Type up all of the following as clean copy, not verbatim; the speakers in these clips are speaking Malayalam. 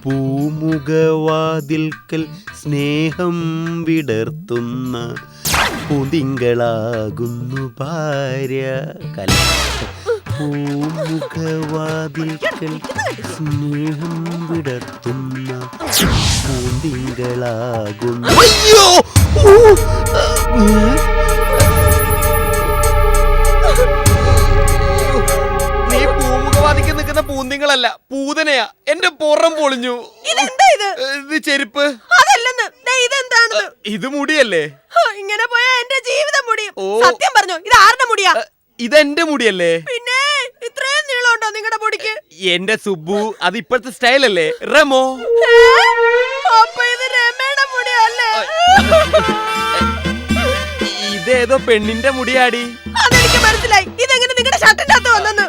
പൂമുഖവാതിൽക്കൽ സ്നേഹം വിടർത്തുന്ന പൂതിങ്കളാകുന്നു ഭാര്യ. പൂമുഖവാതിൽക്കൽ സ്നേഹം വിടർത്തുന്ന പൂതിങ്കളാകുന്നു. നീ പൂമുഖവാതിക്ക് നിൽക്കുന്ന പൂന്തിങ്ങളല്ല, പൂതനയാ. എന്റെ പുറം പൊളിഞ്ഞു. ഇത് ചെരുപ്പ് ഇത് മുടിയല്ലേ? ഇങ്ങനെ പോയാ എന്റെ ജീവിതം മുടിയും. സത്യം പറഞ്ഞോ, ഇത് ആരുടെ മുടിയാ? ഇതെന്റെ മുടിയല്ലേ? പിന്നെ ഇത്രയും നീളമുണ്ടോ നിങ്ങളുടെ മുടിക്ക്? എന്റെ സുബ്ബു, അത് ഇപ്പോഴത്തെ സ്റ്റൈലല്ലേ? റെമോ. അപ്പൊ ഇത് രമയുടെ മുടിയല്ലേ? ഇതേതോ പെണ്ണിന്റെ മുടിയാടി. അതെനിക്ക് മനസ്സിലായി. ഇതെങ്ങനെ നിങ്ങളുടെ ഷർട്ടിന്റെ അകത്ത് വന്നെന്ന്?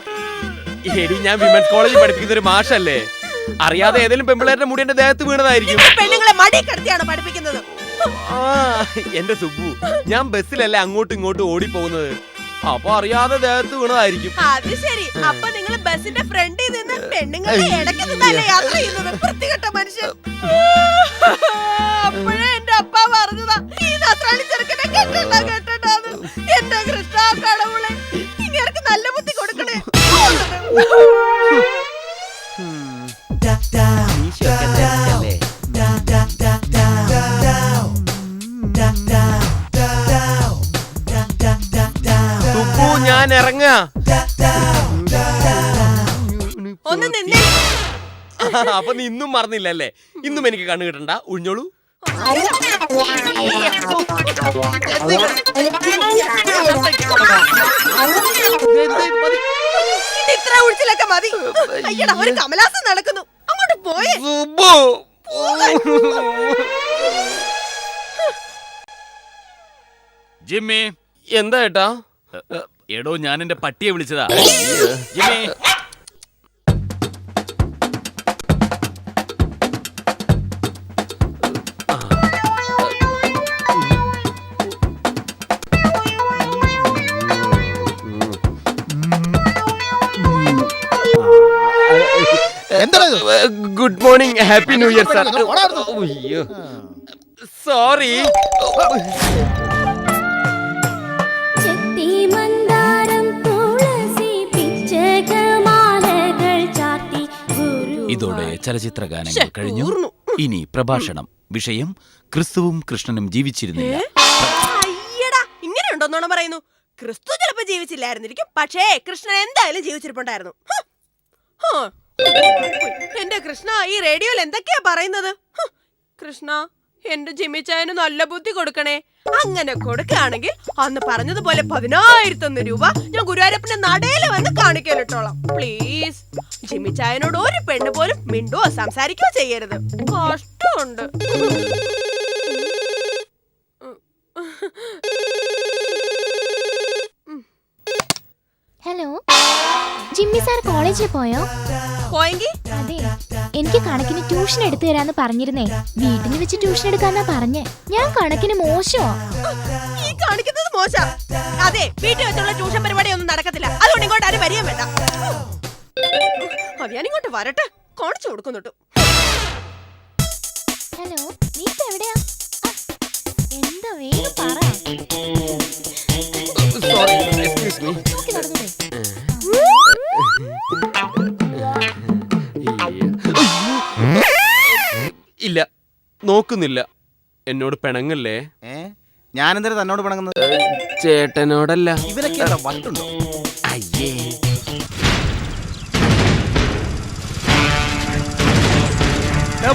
എടി, ഞാൻ വിമൻസ് കോളേജിൽ പഠിപ്പിക്കുന്ന ഒരു മാഷല്ലേ. അറിയാതെ ഏതെങ്കിലും പെമ്പിളേരുടെ മുടി എന്റെ ദേഹത്ത് വീണതായിരിക്കും. പെണ്ണുങ്ങളെ മടി കിടത്തിയാണ് പഠിപ്പിക്കുന്നത്. എന്റെ സുബ്ബു, ഞാൻ ബസ്സിലല്ലേ അങ്ങോട്ടും ഇങ്ങോട്ടും ഓടി പോകുന്നത്. അപ്പൊ അറിയാതെ ദേഹത്ത് വീണതായിരിക്കും. അത് ശരി. അപ്പൊ നിങ്ങൾ ബസിന്റെ ഫ്രണ്ടിൽ നിന്ന് പെണ്ണുങ്ങളെ ഇടയ്ക്ക് നിന്നല്ലേ യാത്ര ചെയ്യുന്നത്? വൃത്തികെട്ട മനുഷ്യൻ. അപ്പോഴേ എന്റെ അപ്പ പറഞ്ഞതാ, ഈ നസ്രാണി ചെറുക്കനെ കെട്ടണ്ടാന്ന്. എന്റെ കൃഷ്ണ കടവുളെ, ഇങ്ങനെ നല്ല ബുദ്ധി കൊടുക്കണേ. ഞാൻ ഇറങ്ങാ. ഒന്ന് നിന്നേ. അപ്പൊ നീ ഇന്നും മറന്നില്ലല്ലേ? ഇന്നും എനിക്ക് കണ്ണു കിട്ടണ്ട. ഉഴിഞ്ഞോളൂ. ഇത്ര ഉഴിച്ചിലൊക്കെ മതി. അയ്യടാ, ഒരു കമലാസം നടക്കുന്നു. അങ്ങോട്ട് പോയേ. ജിമ്മി. എന്താ ഏട്ടാ? എടോ, ഞാൻ എന്റെ പട്ടിയെ വിളിച്ചതാ. Jimmy. Good morning, happy new year sir. Sorry. ഇതോടെ ചലച്ചിത്ര ഗാനങ്ങൾ കഴിഞ്ഞു. ഇനി പ്രഭാഷണം. വിഷയം ക്രിസ്തുവും കൃഷ്ണനും ജീവിച്ചിരുന്നില്ല. അയ്യടാ, ഇങ്ങനെയുണ്ടോന്നോണ പറയുന്നു. ക്രിസ്തു ചിലപ്പോ ജീവിച്ചില്ലായിരുന്നിരിക്കും, പക്ഷേ കൃഷ്ണൻ എന്തായാലും ജീവിച്ചിരിപ്പുണ്ടായിരുന്നു. എന്റെ കൃഷ്ണ, ഈ റേഡിയോയിൽ എന്തൊക്കെയാ പറയുന്നത്? കൃഷ്ണ, എന്റെ ജിമ്മിച്ചായന് നല്ല ബുദ്ധി കൊടുക്കണേ. അങ്ങനെ കൊടുക്കുകയാണെങ്കിൽ അന്ന് പറഞ്ഞതുപോലെ 10,000 രൂപ ഞാൻ ഗുരുവായൂരപ്പന്റെ നടയില് വന്ന് കാണിക്കാനിട്ടോളാം. പ്ലീസ്. ജിമ്മിച്ചായനോട് ഒരു പെണ്ണ് പോലും മിണ്ടോ സംസാരിക്കുകയോ ചെയ്യരുത്. കഷ്ടമുണ്ട്. ഹലോ, ജിമ്മി സാർ കോളേജിൽ പോയോ? പോയെങ്കിൽ അതെ, എനിക്ക് കണക്കിന് ട്യൂഷൻ എടുത്തു തരാന്ന് പറഞ്ഞിരുന്നേ. വീട്ടിൽ വെച്ച് ട്യൂഷൻ എടുക്കാന്നാ പറഞ്ഞേ. ഞാൻ കണക്കിന് മോശമോ? ഈ കാണിക്കുന്നത് മോശം. അതെ, വീട്ടിൽ വെച്ചുള്ള ട്യൂഷൻ പരിപാടി ഒന്നും നടക്കത്തില്ല. അതുകൊണ്ട് ഇങ്ങോട്ട് ആരും വരികയും വേണ്ട. അത് ഞാൻ ഇങ്ങോട്ട് വരട്ടെ, കാണിച്ചു കൊടുക്കുന്നുണ്ട്. ഹലോ, നീ ഇപ്പൊ എവിടെയാ? എന്താ വേഗം പറ. Sorry, excuse me. ഇല്ല, നോക്കുന്നില്ല. എന്നോട് പിണങ്ങല്ലേ? ഞാനെന്താ തന്നോട് പിണങ്ങുന്നത്? ചേട്ടനോടല്ല. ഇവരൊക്കെ വട്ടുണ്ടോ? അയ്യേ.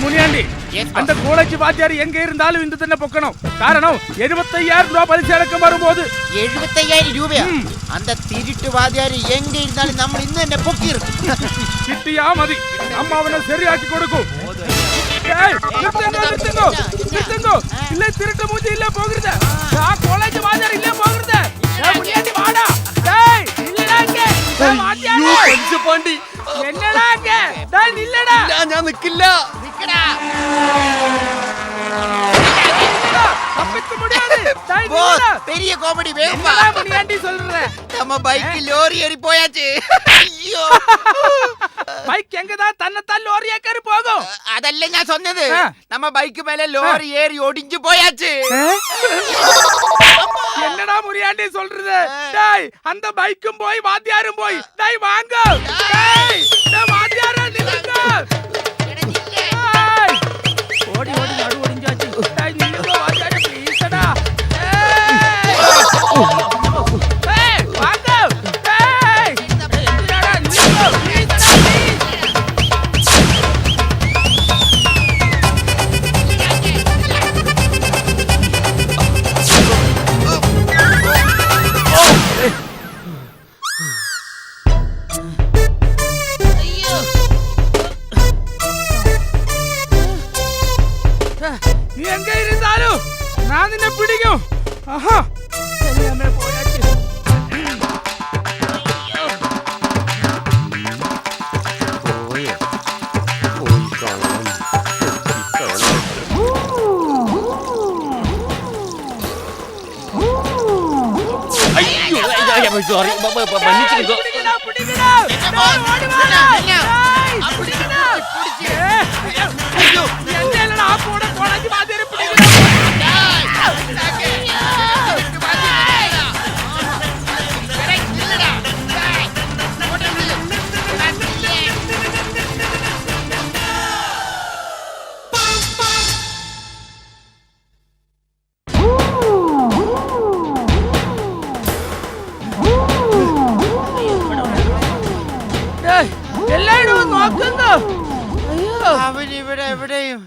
முனியாண்டி, அந்த காலேஜ் வாத்தியார் எங்க இருந்தாலும் இந்த തന്നെ പൊക്കണം. കാരണം 75,000 രൂപ പലിശ അടക്കം വരുമ്പോൾ 75,000 രൂപയാ? அந்த திருட்டு வாத்தியார் எங்க இருந்தாலும் നമ്മൾ ഇന്ന് തന്നെ പൊക്കിയിരും. കിട്ടിയാ മതി. അമ്മ അവനെ ശരിയാക്കി കൊടുക്കും. ഇല്ല, തിരുട്ട് മൂഞ്ചി ഇല്ല പോകരുത്. ആ കോളേജ് വാദ്യാർ ഇല്ല പോകരുത്. മുനിയാണ്ടി വാടാ. ഞാൻ നിക്കില്ല. பெரிய காமெடி வேகமா என்னடா முனியாண்டி சொல்ற? நம்ம பைக் லோரி ஏறி போயாச்சு. ஐயோ பைக் எங்கதான் தன்னைத்தான் லோரி ஏக்கறி போகும்? அதல்ல நான் சொன்னது. நம்ம பைக் மேல லோரி ஏறி ஒடிஞ்சு போயாச்சு. என்னடா முனியாண்டி சொல்றது? டேய் அந்த பைக்கும் போய் வாத்தியாரும் போய். டேய் வாங்க. டேய் டேய் வாத்தியாரா நில்லுங்க. டேய் ஓடி ஓடி நடு ஒடிஞ்சாச்சு. டேய் நில்லுங்க வாத்தியாரே ப்ளீஸ்டா. டேய் வாங்க. டேய் என்னடா நில்லுங்க ப்ளீஸ்டா ப்ளீஸ். നീ എങ്ക ഇരുന്നാലും ഞാൻ നിന്നെ പിടിക്കും. ആഹാ എല്ലാമേ പോയാச்சு. സോറി മன்னிச்சிடுங்க. പിടിക്കടാ പിടിക്കടാ. ഓടി വാ. ഡേയ് പിടിക്കടാ. അയ്യോ എന്നല്ലടാ ആ പോട കോളേജ് വാതിരെ പിടിക്കടാ. ഡേയ് എല്ലായിടവും നോക്കുന്നു. അയ്യോ அவன் ഇവിടെ എവിടെയും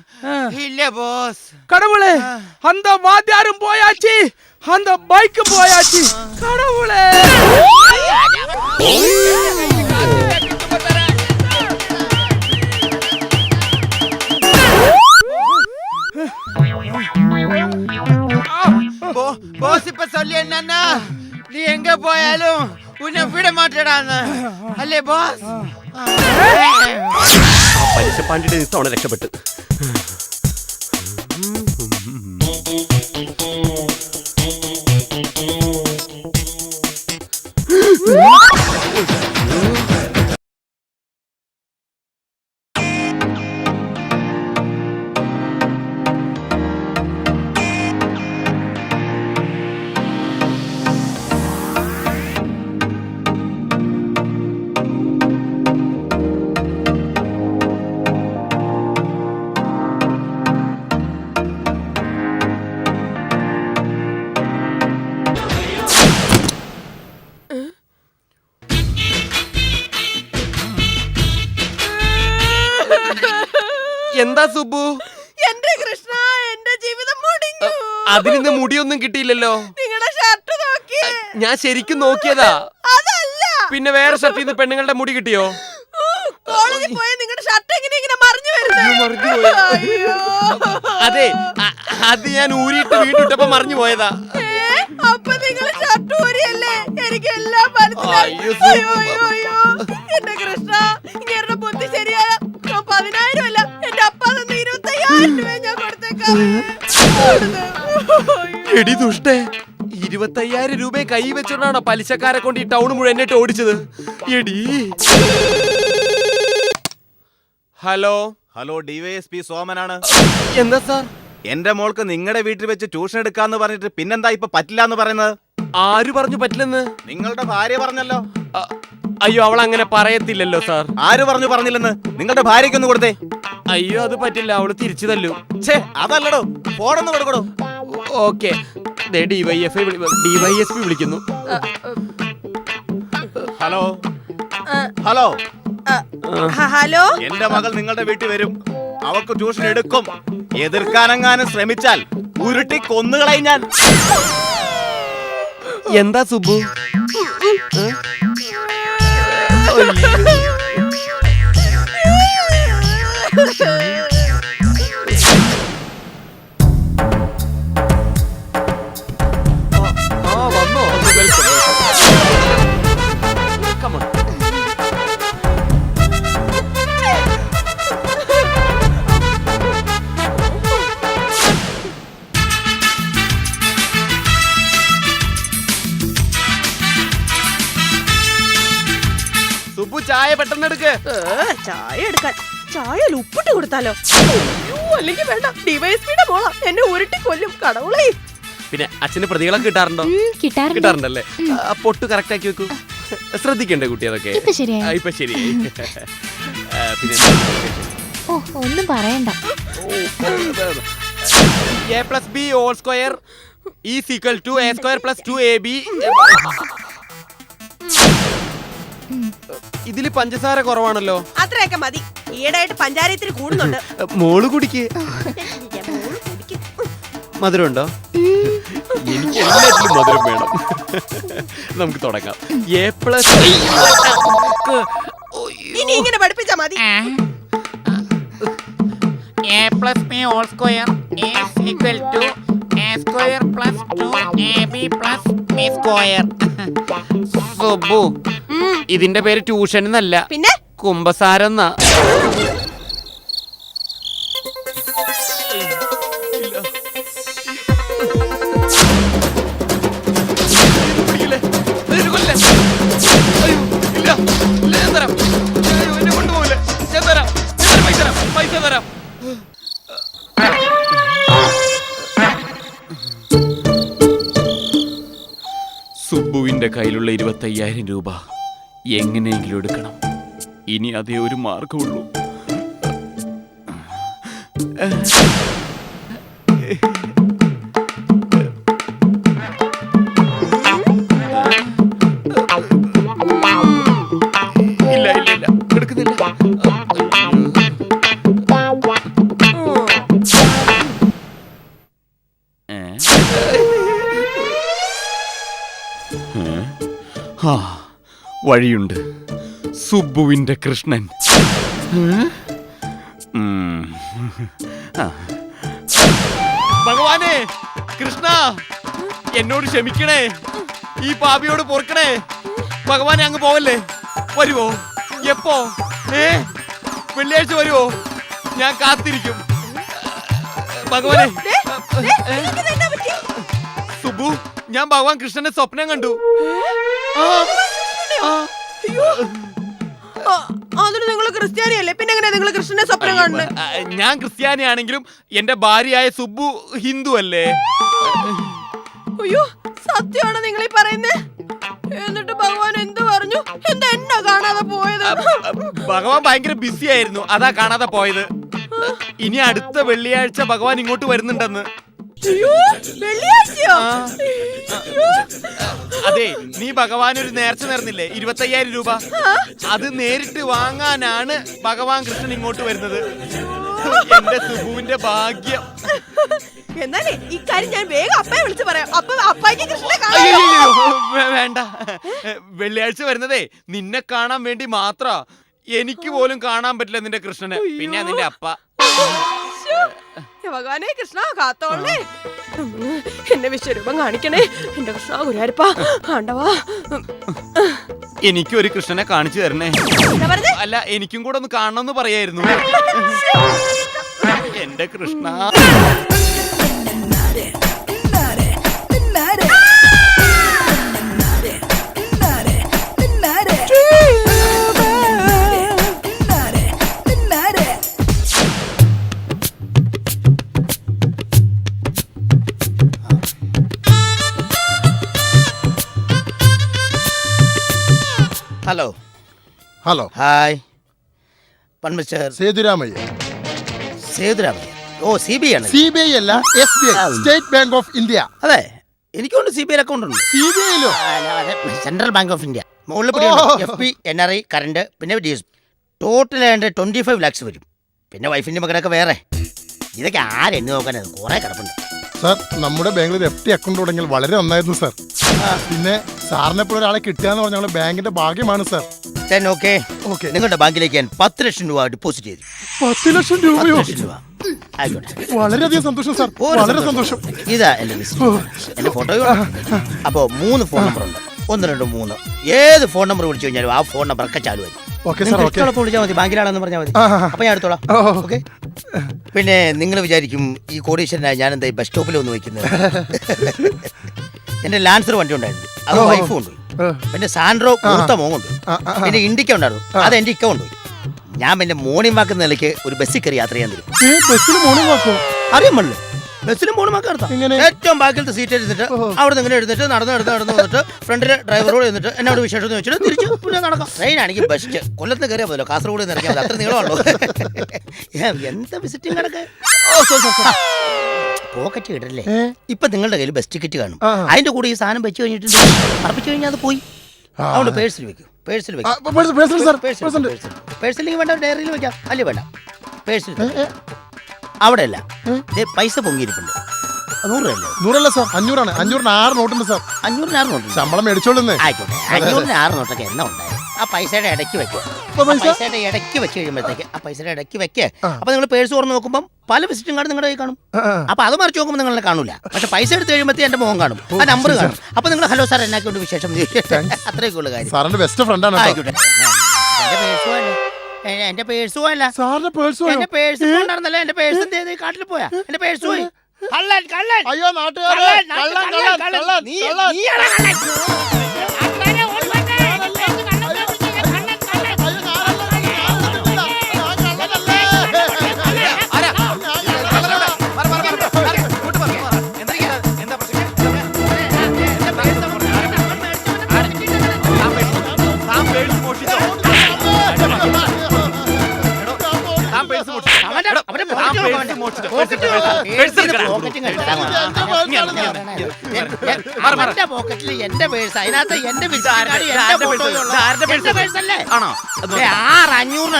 ഇല്ല ബോസ്. கடவுளே அந்த வாத்தியாரும் போயாச்சு, அந்த பைக்கும் போயாச்சு. கடவுளே ബോസ് ഇപ്പൊ சொல்லி என்னன்னா நீ எங்க போயாலும் உன்னை விட மாட்டேடான்னு അല്ലേ ബോസ്? പലിശ പാണ്ടിയുടെ ഇത്തവണ രക്ഷപ്പെട്ടു. എന്താ സുബു? എന്റെ കൃഷ്ണ എന്റെ ജീവിതം മുടിഞ്ഞു. അതിന് മുടിയൊന്നും കിട്ടിയില്ലല്ലോ. നിങ്ങളുടെ ഷർട്ട് നോക്കി. ഞാൻ ശരിക്കും നോക്കിയതാ. അതല്ല പിന്നെ വേറെ ഷർട്ടിൽ നിന്ന് പെണ്ണുങ്ങളുടെ മുടി കിട്ടിയോ? കോളേജിൽ പോയ നിങ്ങളുടെ ഷർട്ട് ഇങ്ങനെ മറിഞ്ഞു മറിഞ്ഞു പോയോ? അതെ അത് ഞാൻ ഊരിയിട്ട് വീട്ടിട്ടപ്പോ മറിഞ്ഞു പോയതാാ. അപ്പൊ നിങ്ങൾ ഷർട്ട് ഊരിയല്ലേ? എനിക്ക് എല്ലാം മനസ്സിലായി. എന്റെ കൃഷ്ണ ഇങ്ങനെ ബുദ്ധി ശരിയായ 10,000 അല്ല എന്റെ അപ്പ തന്ന 25,000 രൂപ ഞാൻ കൊടുത്തേക്കാം. എടി ദുഷ്ടേ, 25,000 രൂപയെ കൈ വെച്ചോണ്ടാണോ പലിശക്കാരെ കൊണ്ട് ഈ ടൗൺ മുഴുവൻ എന്നിട്ട് ഓടിച്ചത്? എടി ഹലോ ഹലോ ഡിവൈഎസ്പി സോമനാണ്. എന്താ സാർ? എന്റെ മോൾക്ക് നിങ്ങളുടെ വീട്ടിൽ വെച്ച് ട്യൂഷൻ എടുക്കാന്ന് പറഞ്ഞിട്ട് പിന്നെന്താ ഇപ്പൊ പറ്റില്ല എന്ന് പറയുന്നത്? ആര് പറഞ്ഞു പറ്റില്ലെന്ന്? നിങ്ങളുടെ ഭാര്യ പറഞ്ഞല്ലോ. അയ്യോ അവൾ അങ്ങനെ പറയത്തില്ലല്ലോ സാർ. ആര് പറഞ്ഞില്ലെന്ന്? നിങ്ങളുടെ ഭാര്യയ്ക്കൊന്ന് കൊടുത്തേ. അയ്യോ അത് പറ്റില്ല, അവള് തിരിച്ചു തല്ലു. ഛേ അതല്ലടോ, ഫോണൊന്ന് കൊടുക്കടോ. ഓക്കെ ഡിവൈഎസ്പി വിളിക്കുന്നു. ഹലോ ഹലോ ഹലോ എന്റെ മകൾ നിങ്ങളുടെ വീട്ടിൽ വരും. അവക്ക് ട്യൂഷൻ എടുക്കും. എതിർക്കാനെങ്ങാനും ശ്രമിച്ചാൽ ഉരുട്ടി കൊന്നുകളയും ഞാൻ. എന്താ സുബു? വന്നോ? Come on. ചായ പെട്ടെന്ന് എടുക്ക്. ചായ എടുക്കാൻ ചായയിൽ ഉപ്പിട്ട് കൊടുത്താലോ? അയ്യോ, അല്ലെങ്കിൽ വേണ്ട. ഡിവൈഎസ്പിയുടെ മോളാ, എന്നെ ഉരുട്ടി കൊല്ലും. കടവുളേ. പിന്നെ അച്ഛന് പ്രതികളൊക്കെ കിട്ടാറുണ്ടോ? കിട്ടാറുണ്ട്. കിട്ടാറുണ്ടല്ലേ? പൊട്ട് കറക്റ്റ് ആക്കി വെക്കൂ. ശ്രദ്ധിക്കണ്ടേ കുട്ടി അതൊക്കെ? ഇപ്പൊ ശരിയായി. ഇപ്പൊ ശരിയായി. പിന്നെ ഓ, ഒന്നും പറയണ്ട. a plus b whole square is equal to a square plus 2ab. ഇതില് പഞ്ചസാര കുറവാണല്ലോ. അത്രയൊക്കെ മതി. ഈയിടെയായിട്ട് പഞ്ചായത്തിൽ കൂടുന്നുണ്ട്. മോള് കുടിക്ക്. മധുരം ഉണ്ടോ? എനിക്ക് എല്ലാത്തിലും മധുരം വേണം. നമുക്ക് തുടങ്ങാം. a plus ഇനി ഇങ്ങനെ പഠിപ്പിച്ചാ മതി. a plus b whole square is equal to a square plus 2ab plus b square. Subu, ഇതിന്റെ പേര് ട്യൂഷൻ എന്നല്ല, പിന്നെ കുംഭസാരം എന്നാ. സുബുവിന്റെ കയ്യിലുള്ള 25,000 രൂപ എങ്ങനെയെങ്കിലും എടുക്കണം. ഇനി അതേ ഒരു മാർഗമുള്ളൂ. ഇല്ല ഇല്ല ഇല്ല, എടുക്കുന്നില്ല. വഴിയുണ്ട്. സുബുവിന്റെ കൃഷ്ണൻ. ഭഗവാനെ, കൃഷ്ണ എന്നോട് ക്ഷമിക്കണേ, ഈ പാപിയോട് പൊറുക്കണേ. ഭഗവാനെ അങ്ങ് പോവല്ലേ? വരുവോ? എപ്പോ? വെള്ളിയാഴ്ച വരുവോ? ഞാൻ കാത്തിരിക്കും. ഭഗവാനെ. സുബു, ഞാൻ ഭഗവാൻ കൃഷ്ണനെ സ്വപ്നം കണ്ടു. അതിന് നിങ്ങൾ ക്രിസ്ത്യാനിയല്ലേ? പിന്നെ എങ്ങനെയാ നിങ്ങൾ കൃഷ്ണനെ സ്വപ്നം കാണുന്നത്? ഞാൻ ക്രിസ്ത്യാനിയാണെങ്കിലും എന്റെ ഭാര്യയായ സുബു ഹിന്ദു അല്ലേ? അയ്യോ, സത്യമാണോ നിങ്ങൾ ഈ പറയുന്നേ? എന്നിട്ട് ഭഗവാൻ എന്ത് പറഞ്ഞു? എന്താ എന്നെ കാണാതെ പോയത്? ഭഗവാൻ ഭയങ്കര ബിസി ആയിരുന്നു, അതാ കാണാതെ പോയത്. ഇനി അടുത്ത വെള്ളിയാഴ്ച ഭഗവാൻ ഇങ്ങോട്ട് വരുന്നുണ്ടെന്ന്. വെള്ളിയാഴ്ചയോ? അതെ, നീ ഭഗവാൻ ഒരു നേർച്ച നേർന്നില്ലേ 25,000 രൂപ? അത് നേരിട്ട് വാങ്ങാനാണ് ഭഗവാൻ കൃഷ്ണൻ ഇങ്ങോട്ട് വരുന്നത്. എന്റെ സുബുവിന്റെ ഭാഗ്യം. എന്നാലേ ഈ കാര്യം ഞാൻ വേഗം അപ്പയെ വിളിച്ച് പറയാം. അപ്പായിക്ക് കൃഷ്ണനെ അയ്യോ, കാണാം. വേണ്ട. വെള്ളിയാഴ്ച വരുന്നതേ നിന്നെ കാണാൻ വേണ്ടി മാത്ര. എനിക്ക് പോലും കാണാൻ പറ്റില്ല നിന്റെ കൃഷ്ണനെ. പിന്നെ നിന്റെ അപ്പ. ഭഗവാനെ കൃഷ്ണ കാത്തോളേ, എന്റെ വിശ്വരൂപം കാണിക്കണേ. എന്റെ കൃഷ്ണ ഗുരുവായൂരപ്പ ആണ്ടവാ. എനിക്കൊരു കൃഷ്ണനെ കാണിച്ചു തരണേ. എന്താ പറഞ്ഞേ? അല്ല, എനിക്കും കൂടെ ഒന്ന് കാണണമെന്ന് പറയായിരുന്നു. എന്റെ Krishna. Hello hello, hi. Mister Sethuramaiyer. Sethuramaiyer. ഓ, CBI ആണ്. CBI അല്ല, SBI, state bank of India. അതെ, എനിക്കുണ്ട് CBI അക്കൗണ്ട് ഉണ്ട്. CBI-ലോ? Central bank of India. മുകളിൽ FP, NRI, കറണ്ട്, പിന്നെ DSP. ടോട്ടൽ 25 lakhs വരും. പിന്നെ വൈഫിന്റെ മകനൊക്കെ വേറെ. ഇതൊക്കെ ആരെണ്ണി നോക്കാനത് കുറെ കിടപ്പുണ്ട്. സാർ, നമ്മുടെ ബാങ്കിൽ FT അക്കൗണ്ട് തുടങ്ങിയാൽ വളരെ നന്നായിരുന്നു സാർ. പിന്നെ സാറിനെ പോലെ ഒരാളെ കിട്ടുക എന്ന് പറഞ്ഞാൽ ബാങ്കിന്റെ ഭാഗ്യമാണ് സാർ. ഓക്കെ, നിങ്ങളുടെ ബാങ്കിലേക്ക് ഞാൻ 10 ലക്ഷം രൂപ ഡെപ്പോസിറ്റ് ചെയ്തു. 10 ലക്ഷം രൂപയോ? 10 ലക്ഷം രൂപ. ആയിക്കോട്ടെ, വളരെയധികം സന്തോഷം സാർ, വളരെ സന്തോഷം. ഇതാ എന്റെ എന്റെ ഫോട്ടോ. അപ്പോ 3 ഫോൺ നമ്പർ ഉണ്ട്. 1, 2, 3. ഏത് ഫോൺ നമ്പർ വിളിച്ചു കഴിഞ്ഞാലും ആ ഫോൺ നമ്പർ ഒക്കെ ചാലുമായി. വിളിച്ചാൽ മതി, ബാങ്കിലാണെന്ന് പറഞ്ഞാൽ മതി. അപ്പൊ ഞാൻ എടുത്തോളാം. ഓക്കെ. പിന്നെ നിങ്ങൾ വിചാരിക്കും ഈ കോടീശ്വരനായി ഞാൻ എന്താ ബസ് സ്റ്റോപ്പിൽ ഒന്ന് വയ്ക്കുന്നത്. എന്റെ ലാൻസർ വണ്ടി ഉണ്ടായിരുന്നു, അത് വൈഫ് കൊണ്ടുപോയി. പിന്നെ സാൻഡ്രോ മൂത്ത മോൻ കൊണ്ട് പിന്നെ ഇണ്ടിക്ക ഉണ്ടായിരുന്നു അത് എന്റെ ഇക്ക കൊണ്ടുപോയി. ഞാൻ പിന്നെ മോർണിംഗ് വാക്ക് നിലയ്ക്ക് ഒരു ബസ്സിൽ കയറി യാത്ര ചെയ്യാൻ തരും. ബസ്സിൽ മോർണിംഗ് വാക്കോ? അറിയാൻ പാടില്ല. ബസ്സിലും മോർണിംഗ് വാക്ക് നടത്താം. ഏറ്റവും ബാക്കിലത്തെ സീറ്റ് എടുത്തിട്ട് അവിടെ നിന്ന് ഇങ്ങനെ എടുത്തിട്ട് നടന്ന് വന്നിട്ട് ഫ്രണ്ടിലെ ഡ്രൈവറോട് എന്നിട്ട് എന്നോട് വിശേഷം വെച്ചിട്ട് തിരിച്ച് പിന്നെ നടക്കാം. ട്രെയിനാണെങ്കിൽ ബെസ്റ്റ്. കൊല്ലത്ത് കയറിയാൽ പോലോ, കാസർഗോഡ് നിന്ന് ഇറങ്ങിയാൽ മതി, അത്ര നീളമുള്ളൂ. എന്താ വിസിറ്റിംഗ് കണക്ക്. പോക്കറ്റ് കിട്ടല്ലേ? ഇപ്പൊ നിങ്ങളുടെ കയ്യിൽ ബസ് ടിക്കറ്റ് കാണും, അതിന്റെ കൂടെ ഈ സാധനം വെച്ച് കഴിഞ്ഞിട്ടുണ്ട്, അർപ്പിച്ചു കഴിഞ്ഞാൽ അത് പോയി. അതുകൊണ്ട് പേഴ്സിൽ വെക്കും. പേഴ്സിലേക്ക് വേണ്ട, ഡയറിയിൽ വെക്കാം. അല്ലേ വേണ്ട, പേഴ്സിൽ അവിടെ അല്ല. പൈസ പൊങ്ങിയിരിപ്പുണ്ട്. 100 അല്ലേ? 100 സാർ, 500 500 6 നോട്ടുണ്ട് സാർ. 500 6 നോട്ടുണ്ട്. ശമ്പളം മേടിച്ചോളുന്നേ. ആയിക്കോട്ടെ, 500 6 നോട്ടൊക്കെ എന്നാ ഉണ്ടായത്? ആ പൈസയുടെ ഇടയ്ക്ക് വെക്കുക. പൈസയുടെ ഇടയ്ക്ക് വെച്ച് കഴിയുമ്പോഴത്തേക്ക് ആ പൈസയുടെ ഇടയ്ക്ക് വെക്കേ. അപ്പൊ നിങ്ങൾ പേഴ്സ് തുറന്ന് നോക്കുമ്പോൾ പല വിസിറ്റിംഗ് കാർഡ് നിങ്ങളുടെ കയ്യിൽ കാണും. അപ്പൊ അത് മറിച്ച് നോക്കുമ്പോൾ നിങ്ങളെ കാണൂല. പക്ഷെ പൈസ എടുത്ത് കഴിയുമ്പോഴത്തേക്ക് എന്റെ മുഖം കാണും, ആ നമ്പർ കാണും. അപ്പൊ നിങ്ങൾ ഹലോ സാർ എന്നാക്കൊണ്ട് വിശേഷം, അത്രയൊക്കെ ഉള്ള കാര്യം. സാറിന്റെ ബെസ്റ്റ് ഫ്രണ്ടാണ്. ആയിക്കോട്ടെ. എന്റെ പേഴ്സ് പോയല്ല. സാറിന്റെ പേഴ്സ് എന്റെ പേഴ്സ് ഉണ്ടായിരുന്നല്ലോ. എന്റെ പേഴ്സ് എന്ത് കാട്ടിൽ പോയാ? എന്റെ പേഴ്സ് പോയി. കള്ളൻ കള്ളൻ. അയ്യോ നാട്ടുകാരെ, കള്ളൻ കള്ളൻ കള്ളൻ. നീയാണ് കള്ളൻ. പോക്കറ്റിൽ എന്റെ പേഴ്സ്, അതിനകത്ത് എന്റെ 600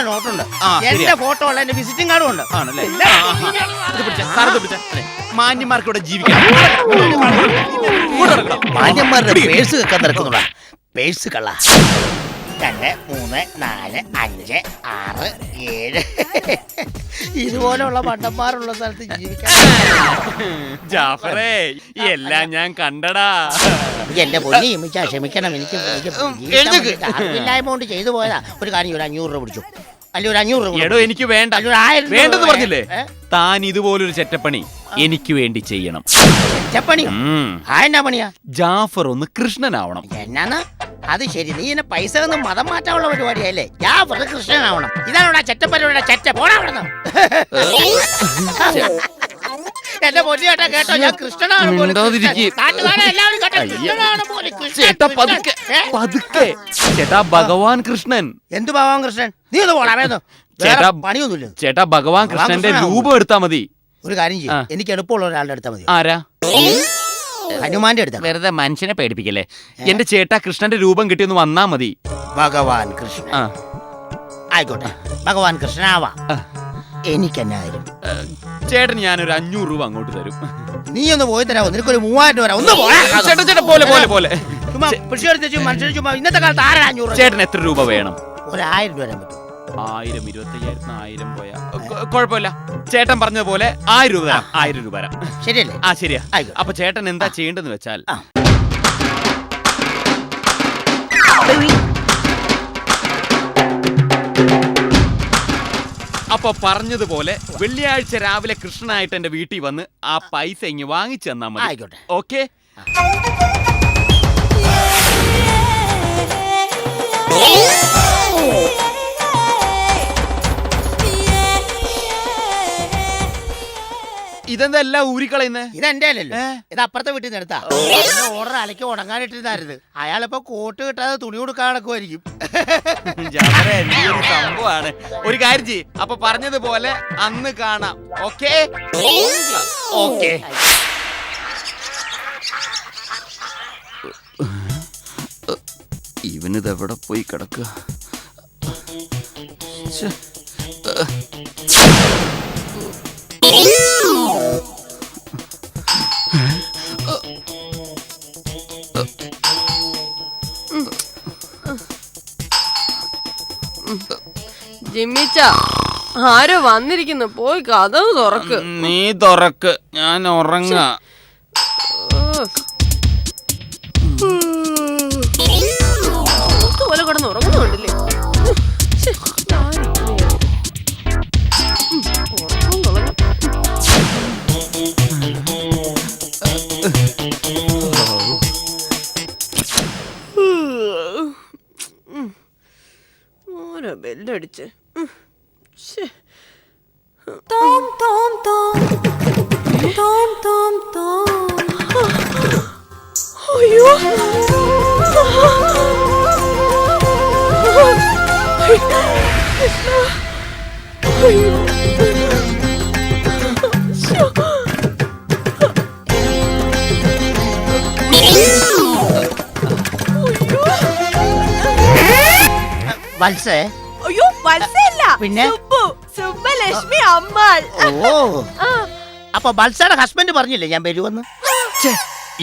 നോട്ടുണ്ട്, എന്റെ ഫോട്ടോ ഉള്ള എന്റെ വിസിറ്റിംഗ് കാർഡും ഉണ്ട്. മാന്യന്മാർക്ക് ഇവിടെ ജീവിക്കാം. മാന്യന്മാരുടെ പേഴ്സ് വെക്കാൻ നടക്കുന്നുണ്ടാ. പേഴ്സ് കള്ള. 2 3 4 5 6 7 ഇതുപോലെയുള്ള മണ്ടന്മാരുള്ള സ്ഥലത്ത് ജീവിക്കാൻ. ജാഫറേ, എല്ലാം ഞാൻ കണ്ടടാ. എന്റെ പൊന്നി ക്ഷമിക്കണം, എനിക്ക് അറിവില്ലായ്മ കൊണ്ട് ചെയ്തു പോയതാ. ഒരു കാര്യം, ഒരു 500 രൂപ പിടിച്ചു. അല്ല, ഒരു 500 രൂപ. എടോ, എനിക്ക് വേണ്ട. വേണ്ടെന്ന് പറഞ്ഞില്ലേ? താൻ ഇതുപോലൊരു ചെറ്റപ്പണി എനിക്ക് വേണ്ടി ചെയ്യണം. ചെറ്റപ്പണി? എന്നാ പണിയാ? ജാഫർ ഒന്ന് കൃഷ്ണനാവണം. എന്നാന്ന്? അത് ശരി, നീ എന്നെ പൈസ ഒന്നും മതം മാറ്റാനുള്ള പരിപാടിയല്ലേ? ഞാൻ വെറുതെ കൃഷ്ണനാവണം. ഇതാണോടാ ചെറ്റപ്പരിപാടിയുടെ ചെറ്റ? പോടാ അവിടുന്ന്. എന്റെ പൊന്നിയേട്ടാ കേട്ടോ, ഞാൻ കൃഷ്ണനാണ് പോലും. ചേട്ടാ, ഭഗവാൻ കൃഷ്ണൻ. എന്ത് ഭഗവാൻ കൃഷ്ണൻ? നീ ഒന്ന് പോടാ. ചേട്ടാ, പണിയൊന്നുമില്ല. ചേട്ടാ, ഭഗവാൻ കൃഷ്ണന്റെ രൂപം എടുത്താ മതി. ഒരു കാര്യം ചെയ്യും, എനിക്ക് എളുപ്പമുള്ള ഒരാളുടെ എടുത്താൽ മതി. ആരാ? ഹനുമാന്റെ അടുത്ത. വെറുതെ മനുഷ്യനെ പേടിപ്പിക്കല്ലേ. എന്റെ ചേട്ടാ കൃഷ്ണന്റെ രൂപം കിട്ടിയൊന്ന് വന്നാ മതി. ഭഗവാൻ കൃഷ്ണൻ. ആയിക്കോട്ടെ, ഭഗവാൻ കൃഷ്ണനാവാ. എനിക്കെന്നായാലും ചേട്ടൻ ഞാനൊരു 500 രൂപ അങ്ങോട്ട് തരും. നീ ഒന്ന് പോയി തരാമോ? നിനക്കൊരു 3000 രൂപ. ഒന്ന് ചേട്ടാ, പോലെ മനുഷ്യർ ചുമ്മാ. ഇന്നത്തെ കാലത്ത് 500. ചേട്ടൻ എത്ര രൂപ വേണം? ഒരു 1000 രൂപ തരാൻ പറ്റും. 1000 25,000 പോയാ കുഴപ്പമില്ല. ചേട്ടൻ പറഞ്ഞതുപോലെ 1000 രൂപ തരാം. 1000 രൂപ തരാം. ശരിയല്ലേ? ആ, ശരിയാ. അപ്പൊ ചേട്ടൻ എന്താ ചെയ്യേണ്ടെന്ന് വെച്ചാൽ, അപ്പൊ പറഞ്ഞതുപോലെ വെള്ളിയാഴ്ച രാവിലെ കൃഷ്ണനായിട്ട് എന്റെ വീട്ടിൽ വന്ന് ആ പൈസ ഇങ്ങ് വാങ്ങിച്ചു തന്നാ മതി. ആയിക്കോട്ടെ. ഓക്കെ? ഇതെന്താ എല്ലാം ഊരിക്കളയുന്നേ? ഇതെന്റെ അല്ലല്ലോ, ഇത് അപ്പുറത്തെ വീട്ടിൽ നിന്ന് എടുത്താ. ഓർഡർ അലക്കി ഉണങ്ങാനിട്ടിരുന്നായിരുന്നു. അയാളിപ്പോ കോട്ട് കിട്ടാതെ തുണി കൊടുക്കാൻ നടക്കുമായിരിക്കും. സംഭവമാണ്. ഒരു കാര്യം ചെയ്യ്, അപ്പൊ പറഞ്ഞതുപോലെ അന്ന് കാണാം. ഓക്കെ? ഓക്കെ. ഇവനിതെവിടെ പോയി കിടക്കുക? ജിമ്മിച്ച, ആരോ വന്നിരിക്കുന്നു. പോയി കഥവ് തുറക്ക്. നീ തുറക്ക്, ഞാൻ ഉറങ്ങാ. പോലെ കിടന്ന് ഉറങ്ങുന്നുണ്ടല്ലേ? ബെല്ലടിച്ച് അയ്യോ വത്സേ, അയ്യോ വത്സയല്ല, പിന്നെ? സുബ്ബലക്ഷ്മി അമ്മാൾ. ഓ അപ്പൊ വത്സയുടെ ഹസ്ബൻഡ് പറഞ്ഞില്ലേ ഞാൻ വരുമെന്ന്?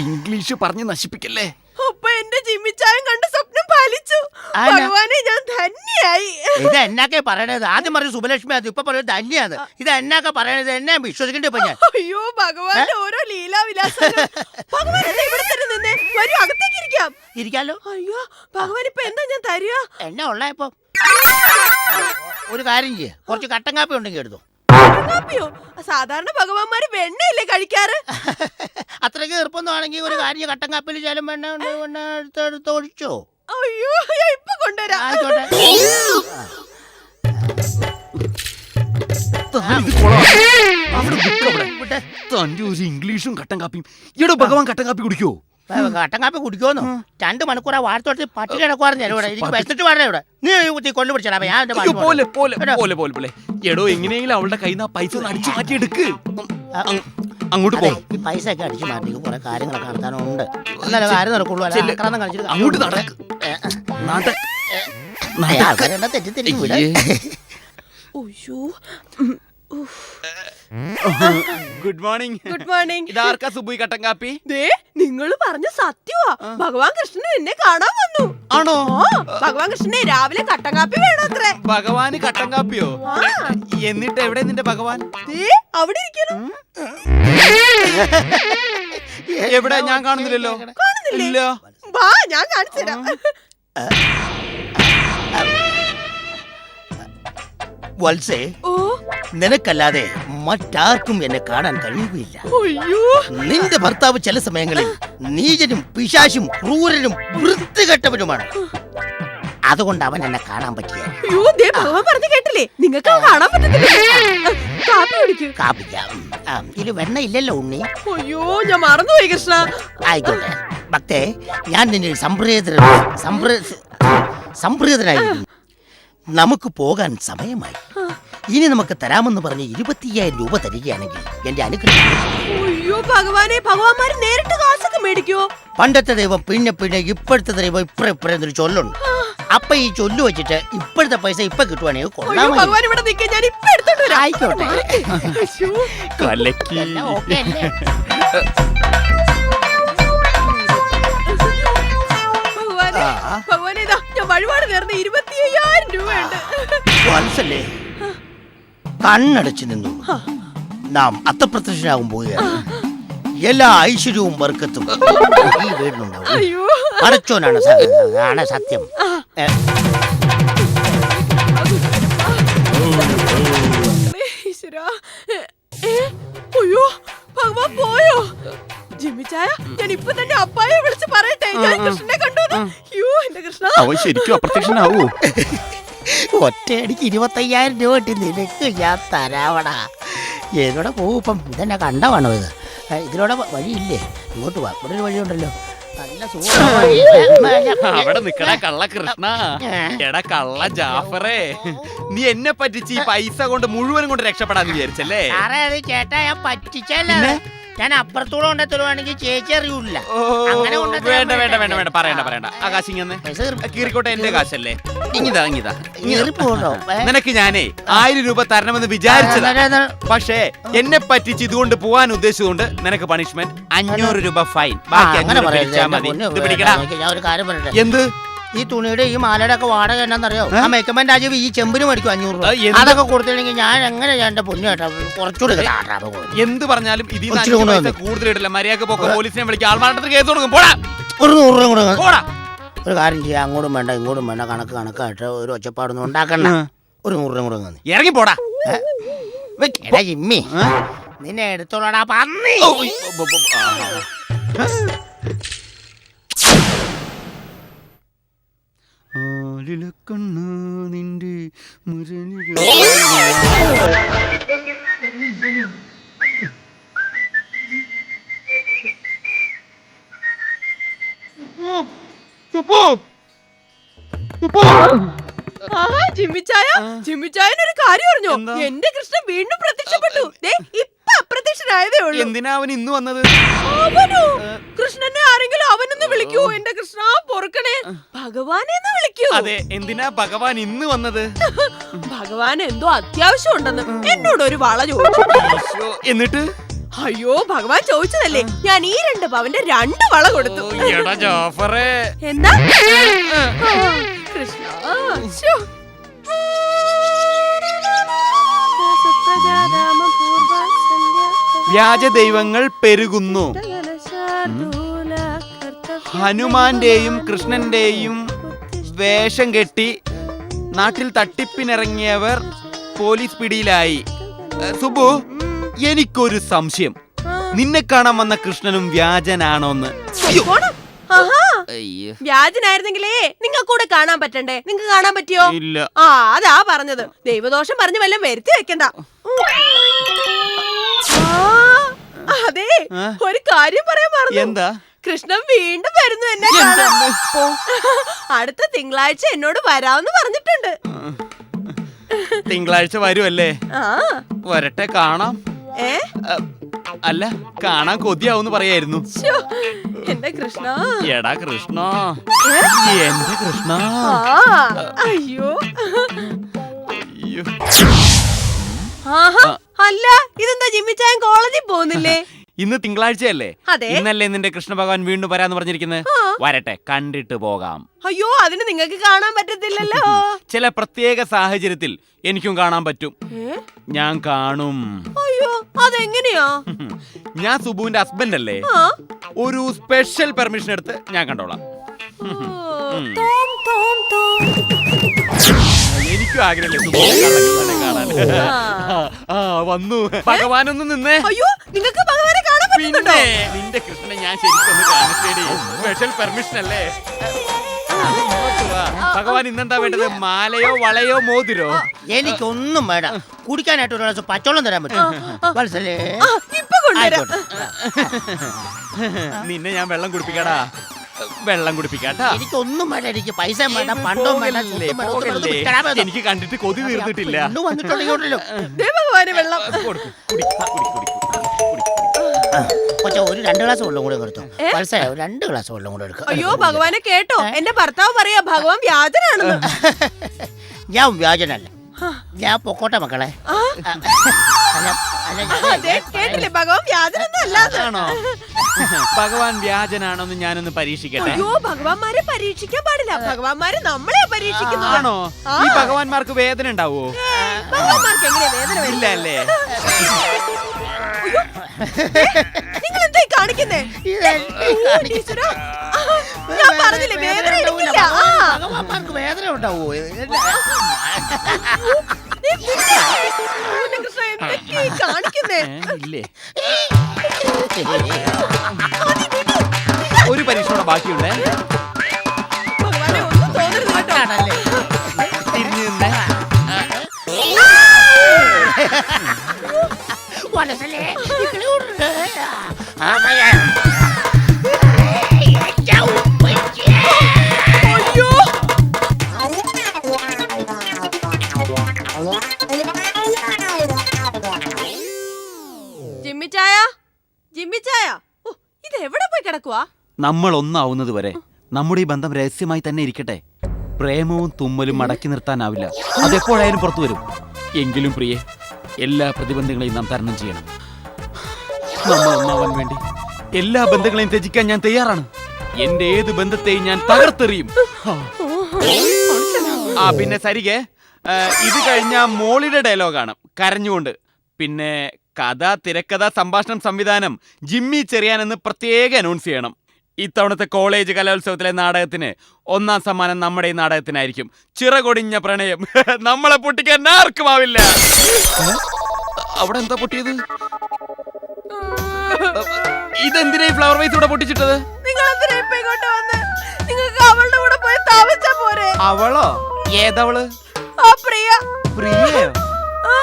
ഇംഗ്ലീഷ് പറഞ്ഞ് നശിപ്പിക്കല്ലേ. അപ്പൊ എന്റെ ജിമ്മിച്ചായം കണ്ട സ്വപ്നം പാലിച്ചു. ആന. ഭഗവാനെ ഞാൻ ധന്യായി. ഇത് എന്നാക്കെ പറയണത്? ആദ്യം പറഞ്ഞു സുബലക്ഷ്മി, അത് ഇപ്പൊ പറയുന്നത് ധന്യാണ്. ഇത് എന്നാക്കെ പറയണത്? എന്നെ വിശ്വസിക്കണ്ടേ ഇപ്പൊ ഞാൻ? അയ്യോ ഭഗവാന്റെ ഓരോ ലീലാവിലാസങ്ങൾ. ഭഗവാൻ എന്താ ഇവിടെ തന്നെ നിന്നെ? വരൂ അകത്തേക്ക് ഇരിക്കാം. ഇരിക്കാലോ. അയ്യോ ഭഗവാൻ ഇപ്പൊ എന്താ ഞാൻ തരിക? എന്നാ ഉള്ള ഇപ്പൊ? ഒരു കാര്യം ചെയ്യേ, കുറച്ച് കട്ടൻ കാപ്പി ഉണ്ടെങ്കിൽ എടുത്തു. കാപ്പിയോ? സാധാരണ ഭഗവാന്മാര് വെണ്ണയല്ലേ കഴിക്കാറ്? അത്രയ്ക്ക് എളുപ്പമൊന്നുമാണെങ്കിൽ ഒരു കാര്യം, കട്ടൻ കാപ്പിയിൽ ശാലം വെണ്ണ എടുത്ത് ഒഴിച്ചോ. അയ്യോ ഞാൻ ഇപ്പൊ കൊണ്ടുവരാം. ആയിക്കോട്ടെ. തന്റെ ഒരു ഇംഗ്ലീഷും കട്ടൻ കാപ്പിയും. എടോ ഭഗവാൻ കട്ടൻ കാപ്പി കുടിക്കോ? കട്ടൻ കാപ്പി കുടിക്കുമെന്നോ? 2 മണിക്കൂറാ വാഴത്തോട്ട് പട്ടി കിടക്കുവായിരുന്നു ഇവിടെ. എനിക്ക് വെച്ചിട്ട് പറഞ്ഞ ഇവിടെ നീ കുത്തി കൊണ്ടു പിടിച്ചാ ഞാൻ എന്റെ അയ്യോ, പോലെ പോലെ പോലെ പോലെ പോലെ. എടോ എങ്ങനെയെങ്കിലും അവളുടെ കയ്യിൽ നിന്ന് ആ പൈസ ഒന്ന് അടിച്ചു മാറ്റി എടുക്ക്. അങ്ങോട്ട് പോ. ഈ പൈസ ഒക്കെ അടിച്ചു മാറ്റി കുറെ കാര്യങ്ങളൊക്കെ നടത്താനുണ്ട്. എന്നാലും കാര്യം നടക്കുള്ളൂ. ആക്രാന്തം കളിച്ചിട്ട് അങ്ങോട്ട് നടക്ക്. ആൾക്കാരെന്താ തെറ്റിദ്ധരിക്കും ഇവിടെ. അയ്യോ ഗുഡ് മോർണിംഗ്. Good morning. ഇതാർക്കാ സുബുയി കട്ടൻ കാപ്പി? ദേ നിങ്ങൾ പറഞ്ഞ സത്യവാ. ഭഗവാൻ കൃഷ്ണൻ എന്നെ കാണാൻ വന്നു. ആണോ? ഭഗവാൻ കൃഷ്ണനെ രാവിലെ കട്ടൻ കാപ്പി വേണത്രേ. ഭഗവാന് കട്ടൻ കാപ്പിയോ? എന്നിട്ട് എവിടെ നിന്റെ ഭഗവാൻ? ദേ അവിടെ ഇരിക്കുന്നു. എവിടെ? ഞാൻ കാണുന്നില്ലല്ലോ. കാണുന്നില്ലേ? ഇല്ല. വാ ഞാൻ കാണിച്ചു തരാം. വത്സേ, ഓ നിനക്കല്ലാതെ മറ്റാർക്കും എന്നെ കാണാൻ കഴിയുകയില്ല. അയ്യോ നിന്റെ ഭർത്താവ് ചില സമയങ്ങളിൽ നീചനും പിശാചും ക്രൂരനും വൃത്തികെട്ടവനുമാണ്. അതുകൊണ്ട് അവൻ എന്നെ കാണാൻ പറ്റിയ. അയ്യോ ദേ ഭഗവാൻ പറഞ്ഞു കേട്ടില്ലേ? നിങ്ങൾക്ക് കാണാൻ പറ്റത്തില്ല. കാപ്പി കുടിക്കൂ. കാപ്പിക്കാം. ഇത് വെണ്ണ ഇല്ലല്ലോ ഉണ്ണി. അയ്യോ ഞാൻ മറന്നുപോയി കൃഷ്ണ. ആയിക്കോട്ടെ ഭക്തേ, ഞാൻ നിന്നെ സംപ്രീതനായിരിക്കുന്നു. നമുക്ക് പോകാൻ സമയമായി. ഇനി നമുക്ക് തരാമെന്ന് പറഞ്ഞ് 25,000 രൂപ തരികയാണെങ്കിൽ എന്റെ അനുഗ്രഹം. അയ്യോ ഭഗവാനെ, ഭഗവാന്മാര് നേരിട്ട് കാശൊക്കെ മേടിക്കോ? പണ്ടത്തെ ദൈവം പിന്നെ ഇപ്പോഴത്തെ ദൈവം ഇപ്പറെന്നൊരു ചൊല്ലുണ്ട്. അപ്പൊ ഈ ചൊല്ലു വെച്ചിട്ട് ഇപ്പോഴത്തെ പൈസ ഇപ്പൊ കിട്ടുവാണെങ്കിൽ കൊള്ളാം. ഭഗവാൻ ഇവിടെ നിൽക്കാൻ ഞാൻ ഇപ്പൊ എടുത്തോണ്ട് വരാം. ആയിക്കോട്ടെ. അയ്യോ. കലക്കി. എല്ലാം ഓക്കേ അല്ലേ? ഭഗവാനെ, ഭഗവാനെ ഇതാ ഞാൻ വഴിപാട് നേർന്ന 25,000 രൂപയുണ്ട്. വത്സലേ, കണ്ണടച്ചു നിന്നു. നാം അത്തപ്രത്യക്ഷനാകും പോവുകയാണ്. എല്ലാ ഐശ്വര്യവും വർക്കത്തും ഈ വീടിനുണ്ടാവും. അയ്യോ അടച്ചോനാണ് സത്യം. ഈശ്വരാ. അയ്യോ ഭഗവാൻ പോയോ? ജിമ്മിച്ചായ ഞാൻ ഇപ്പൊ തന്നെ അപ്പായെ വിളിച്ച് പറയട്ടെ ഞാൻ കൃഷ്ണനെ കണ്ടു. അയ്യോ എന്റെ കൃഷ്ണ. അവൻ ശരിക്കും അപ്രത്യക്ഷനാവോ? ഒറ്റയടിക്ക് 25,000 രൂപ കിട്ടി. നിനക്ക് ഞാൻ തരാവടാ. ഏതോടെ പോവും ഇപ്പം? ഇതെന്നെ കണ്ടവാണോ ഇത്? ഇതിലൂടെ വഴിയില്ലേ? ഇങ്ങോട്ട് വാ, ഇവിടെ ഒരു വഴിയുണ്ടല്ലോ. നല്ല അവിടെ നിക്കണ കള്ള കൃഷ്ണ. എടാ കള്ള ജാഫറേ, നീ എന്നെ പറ്റിച്ച് ഈ പൈസ കൊണ്ട് മുഴുവനും കൊണ്ട് രക്ഷപ്പെടാന്ന് വിചാരിച്ചല്ലേ? ചേട്ടാ ഞാൻ പറ്റിച്ചല്ലേ. ഞാൻ അപ്പുറത്തൂടെ കൊണ്ടു തരുവാണെങ്കിൽ ചേച്ചി അറിയൂല. അങ്ങനെ വേണ്ട വേണ്ട വേണ്ട വേണ്ട പറയണ്ട പറയണ്ട. ആ കാശ് ഇങ്ങനെ കീറിക്കോട്ടെ, എന്റെ കാശല്ലേ. ഇങ്ങിതാ ഇങ്ങിതാ. നിനക്ക് ഞാനേ 1000 രൂപ തരണമെന്ന് വിചാരിച്ചതാ. പക്ഷേ എന്നെ പറ്റിച്ച് ഇതുകൊണ്ട് പോവാൻ ഉദ്ദേശിച്ചുകൊണ്ട് നിനക്ക് പണിഷ്മെന്റ് 500 രൂപ ഫൈൻ. ബാക്കി 500 പിടിച്ചാ മതി. ഇത് പിടിക്കടാ. ഞാൻ ഒരു കാര്യം പറയട്ടെ. എന്ത്? ഈ തുണിയുടെ ഈ മാലയുടെ ഒക്കെ വാടക എന്നാന്നറിയോ? ആ മേക്കമ്മൻ രാജീവ് ഈ ചെമ്പിന് മേടിക്കും 500 രൂപ. എന്ത്? അതൊക്കെ കൊടുത്തില്ലെങ്കിൽ ഞാൻ എങ്ങനെ എന്റെ പൊന്നു കേട്ടോ കുറച്ചുകൂടി എന്ത് പറഞ്ഞാലും ഇതിൽ പൈസ കൂടുതൽ ഇടില്ല. മര്യാദക്ക് പോക്കോ, പോലീസിനെ വിളിക്കുക, ആൾമാരുടെ കേസ് കൊടുക്കും. പോടാ. ഒരു 100 രൂപ കൂടെ പോടാ. ഒരു കാര്യം ചെയ്യാം, അങ്ങോട്ടും വേണ്ട ഇങ്ങോട്ടും വേണ്ട, കണക്കായിട്ട് ഒരു ഒച്ചപ്പാടൊന്നും ഉണ്ടാക്കണ്ട. ഒരു 100 രൂപ കൂടെ ഇറങ്ങി പോടാ. എടാ ജിമ്മി, നിന്നെ എടുത്തോളാടാ പന്നി. നീലക്കണ്ണ നിന്റെ മുരളി. ആഹാ, ജിമ്മിച്ചായ ജിമ്മിച്ചായനൊരു കാര്യം അറിഞ്ഞോ? എന്റെ കൃഷ്ണൻ വീണ്ടും പ്രത്യക്ഷപ്പെട്ടു. ദേ, ഇപ്പൊ അപ്രത്യക്ഷനായതേ ഉള്ളൂ. എന്തിനാ അവൻ ഇന്ന് വന്നത്? അവനോ? കൃഷ്ണനെ ആരെങ്കിലും അവനെന്ന് വിളിക്കൂ. എന്റെ കൃഷ്ണ പൊറുക്കണേ, ഭഗവാനെന്ന് വിളിക്കൂ. അതെ, എന്തിനാ ഭഗവാൻ ഇന്ന് വന്നത്? ഭഗവാൻ എന്തോ അത്യാവശ്യം ഉണ്ടെന്ന് എന്നോട് ഒരു വള ചോദിച്ചു. ഈശോ, എന്നിട്ട് അയ്യോ, ഭഗവാൻ ചോദിച്ചതല്ലേ, ഞാൻ ഈ 2 പവന്റെ 2 വള കൊടുത്തു. എടാ ജാഫറേ, എന്താ കൃഷ്ണ? ശ്ശോ. വ്യാജ ദൈവങ്ങൾ പെരുകുന്നു. ഹനുമാന്റെയും കൃഷ്ണന്റെയും വേഷം കെട്ടി നാട്ടിൽ തട്ടിപ്പിനിറങ്ങിയവർ പോലീസ് പിടിയിലായി. സുബു, എനിക്കൊരു സംശയം. നിന്നെ കാണാൻ വന്ന കൃഷ്ണനും വ്യാജനാണോന്ന്? വ്യാജനായിരുന്നെങ്കിലേ നിങ്ങൾക്ക് കൂടെ കാണാൻ പറ്റണ്ടേ? നിങ്ങൾക്ക് കാണാൻ പറ്റിയോ? ഇല്ല. ആ, അതാ പറഞ്ഞത്. ദൈവദോഷം പറഞ്ഞു വല്ലതും വരുത്തി വെക്കണ്ട. അതെ, ഒരു കാര്യം പറയാൻ മറന്നു. എന്താ? കൃഷ്ണൻ വീണ്ടും വരുന്നു എന്നെ കാണാൻ. അടുത്ത തിങ്കളാഴ്ച എന്നോട് വരാമെന്ന് പറഞ്ഞിട്ടുണ്ട്. തിങ്കളാഴ്ച വരുമല്ലേ? വരട്ടെ, കാണാം. അല്ല, കാണാൻ കൊതിയാവൂന്ന് പറയായിരുന്നു. എന്റെ കൃഷ്ണ. എടാ കൃഷ്ണ, എന്റെ കൃഷ്ണ. അയ്യോ. അയ്യോ. ആഹാ, അല്ല, ഇതെന്താ ജിമ്മിച്ചായൻ കോളേജിൽ പോകുന്നില്ലേ? ഇന്ന് തിങ്കളാഴ്ചയല്ലേ? അതെ. ഇന്നല്ലേ നിന്റെ കൃഷ്ണ ഭഗവാൻ വീണ്ടും വരാന്ന് പറഞ്ഞിരിക്കുന്നത്? വരട്ടെ, കണ്ടിട്ട് പോകാം. അയ്യോ, അതിന് നിങ്ങൾക്ക് കാണാൻ പറ്റത്തില്ലല്ലോ. ചില പ്രത്യേക സാഹചര്യത്തിൽ എനിക്കും കാണാൻ പറ്റും. ഞാൻ കാണും. അയ്യോ, അതെങ്ങനെയാ? ഞാൻ സുബുവിന്റെ ഹസ്ബൻഡ് അല്ലേ? ഒരു സ്പെഷ്യൽ പെർമിഷൻ എടുത്ത് ഞാൻ കണ്ടോളാം. എനിക്കും ആഗ്രഹമില്ലേ സുബുവിനെ കാണാൻ? വന്നു. ഭഗവാനൊന്നും നിന്നേ. അയ്യോ, നിങ്ങൾക്ക് ഭഗവാനെ കാണാൻ പറ്റുന്നുണ്ടോ? നിന്റെ കൃഷ്ണനെ ഞാൻ ശരിക്കൊന്ന് കാണിച്ചേടി. സ്പെഷ്യൽ പെർമിഷൻ അല്ലേ? ഭഗവാൻ ഇന്നെന്താ വേണ്ടത്? മാലയോ വളയോ മോതിരോ? എനിക്കൊന്നും വേണ്ട. കുടിക്കാനായിട്ട് ഒരു ഗ്ലാസ് പച്ചവെള്ളം തരാൻ പറ്റും? ഇപ്പൊ കൊണ്ടുവരാം. നിന്നെ ഞാൻ വെള്ളം കുടിപ്പിക്കാടാ. വെള്ളം കുടിപ്പിക്കാട്ടാ. എനിക്കൊന്നും വേണ്ട. എനിക്ക് പൈസ വേണ്ട, പണ്ടവും വേണ്ട. എനിക്ക് കണ്ടിട്ട് കൊതി തീർന്നിട്ടില്ല. വന്നിട്ടുണ്ടല്ലോ ഭഗവാന് വെള്ളം. കൊച്ച, ഒരു 2 ഗ്ലാസ് വെള്ളം കൂടെ കൊടുത്തു. പൈസ 2 ഗ്ലാസ് വെള്ളം കൂടെ എടുക്കാം. അയ്യോ, ഭഗവാനെ കേട്ടോ? എന്റെ ഭർത്താവ് പറയാ ഭഗവാൻ വ്യാജനാണെന്ന്. ഞാൻ വ്യാജനല്ല, ഞാൻ പൊക്കോട്ടെ മക്കളെ. കേട്ടില്ലേ, ഭഗവാൻ വ്യാജനൊന്നും അല്ലാതാണോ? ഭഗവാൻ വ്യാജനാണോന്ന് ഞാനൊന്ന് പരീക്ഷിക്കട്ടെ. അയ്യോ, ഭഗവാന്മാരെ പരീക്ഷിക്കാൻ പാടില്ല. ഭഗവാന്മാരെ നമ്മളെ പരീക്ഷിക്കുന്നതാണോ? ഈ ഭഗവാന്മാർക്ക് വേദന ഉണ്ടാവോ? ഭഗവാന്മാർക്ക് എങ്ങനെ വേദന വരില്ല? ഇല്ല അല്ലേ? നിങ്ങൾ എന്തായി കാണിക്കുന്നേ? ഞാൻ പറഞ്ഞില്ലേ, വേദന എടുക്കില്ല. ഭഗവാന്മാർക്ക് വേദന ഉണ്ടാവോ? കാണിക്കുന്നേ ഇല്ലേ? ഒരു പരീക്ഷ ബാക്കിയുണ്ടേ. ഭഗവാനെ, ഒന്നും തോന്നരുത് കേട്ടോ. തിരിഞ്ഞു നിന്നേ. അയ്യോ, ജിമ്മിച്ചായ, ജിമ്മിച്ചായ, ഇത് എവിടെ പോയി കിടക്കുവാ? നമ്മൾ ഒന്നാവുന്നത് വരെ നമ്മുടെ ഈ ബന്ധം രഹസ്യമായി തന്നെ ഇരിക്കട്ടെ. പ്രേമവും തുമ്മലും അടക്കി നിർത്താനാവില്ല. അതെപ്പോഴായാലും പുറത്തു വരും. എങ്കിലും പ്രിയെ, എല്ലാ പ്രതിബന്ധങ്ങളെയും നാം തരണം ചെയ്യണം. നമ്മൾ ഒന്നാവാൻ വേണ്ടി എല്ലാ ബന്ധങ്ങളെയും ത്യജിക്കാൻ ഞാൻ തയ്യാറാണ്. എന്റെ ഏത് ബന്ധത്തെയും ഞാൻ തകർത്തെറിയും. പിന്നെ സരികെ, ഇത് കഴിഞ്ഞ മോളിയുടെ ഡയലോഗാണ് കരഞ്ഞുകൊണ്ട്. പിന്നെ കഥ, തിരക്കഥ, സംഭാഷണം, സംവിധാനം ജിമ്മി ചെറിയാനെന്ന് പ്രത്യേകം അനൗൺസ് ചെയ്യണം. ഇത്തവണത്തെ കോളേജ് കലോത്സവത്തിലെ നാടകത്തിന് 1ാം സമ്മാനം നമ്മുടെ ഈ നാടകത്തിനായിരിക്കും. ചിറകൊടിഞ്ഞ പ്രണയം. നമ്മളെ പൊട്ടിക്കാൻ ആർക്കും ആവില്ല. അവിടെ എന്താ പൊട്ടിയത്? ഇതെന്തിനാ ഈ ഫ്ലവർ വൈസ് ഇവിടെ പൊട്ടിച്ചിട്ടത്? നിങ്ങൾ എന്തിനാ ഇപ്പൊ ഇങ്ങോട്ട് വന്ന്? നിങ്ങൾക്ക് അവളുടെ കൂടെ പോയി താമസിച്ചാ പോരെ? അവളോ? ഏതവള്? ആ പ്രിയ. പ്രിയയോ? ആ,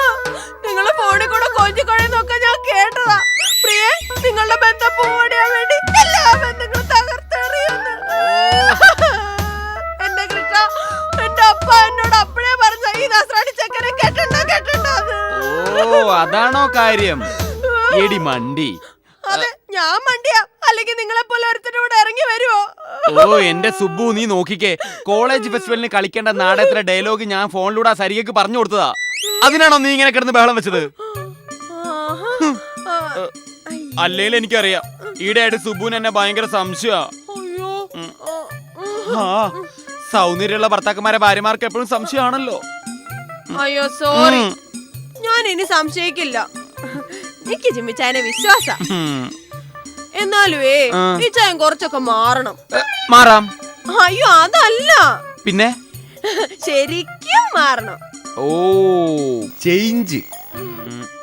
നിങ്ങള് ഫോണിൽ കൂടെ കൊഞ്ചിക്കൊഴന്നൊക്കെ ഞാൻ കേട്ടതാ. പ്രിയ നിങ്ങളുടെ ബന്ധം പോടിയാൻ വേണ്ടി എല്ലാ ബന്ധങ്ങളും തകർത്തെറിയുന്നു. എന്റെ കൃഷ്ണ, എന്റെ അപ്പ എന്നോട് അപ്പഴേ പറഞ്ഞ ഈ നസ്രാണി ചെക്കനെ കെട്ടണ്ട കെട്ടണ്ടെന്ന്. ഓ, അതാണോ കാര്യം? എടി മണ്ടി. അതെ, ഞാൻ മണ്ടിയാ. അല്ലെങ്കിൽ നിങ്ങളെ പോലെ ഒരുത്തനോട് ഇറങ്ങി വരുവോ? ഓ എന്റെ സുബ്ബു, നീ നോക്കിക്കേ, കോളേജ് ഫെസ്റ്റിവലിന് കളിക്കേണ്ട നാടകത്തിലെ ഡയലോഗ് ഞാൻ ഫോണിലൂടെ ആ സരികക്ക് പറഞ്ഞു കൊടുത്തതാ. അതിനാണോ നീ ഇങ്ങനെ കിടന്ന് ബഹളം വെച്ചത്? അല്ലേലും എനിക്കറിയാം, ഈടെയായിട്ട് സുബ്ബുന് എന്നെ ഭയങ്കര സംശയ. ആ, സൗന്ദര്യമുള്ള ഭർത്താക്കന്മാരെ ഭാര്യമാർക്ക് എപ്പോഴും സംശയമാണല്ലോ. അയ്യോ സോറി, ഞാൻ ഇനി സംശയിക്കില്ല. എനിക്ക് ജിമ്മിച്ചായനെ വിശ്വാസ. എന്നാലുവേ ഈ ചായൻ കുറച്ചൊക്കെ മാറണം. മാറാം. അയ്യോ അതല്ല, പിന്നെ ശരിക്കും മാറണം. ഓ ചേഞ്ച്.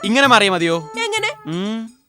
ഇങ്ങനെ മാറിയാ മതിയോ? എങ്ങനെ?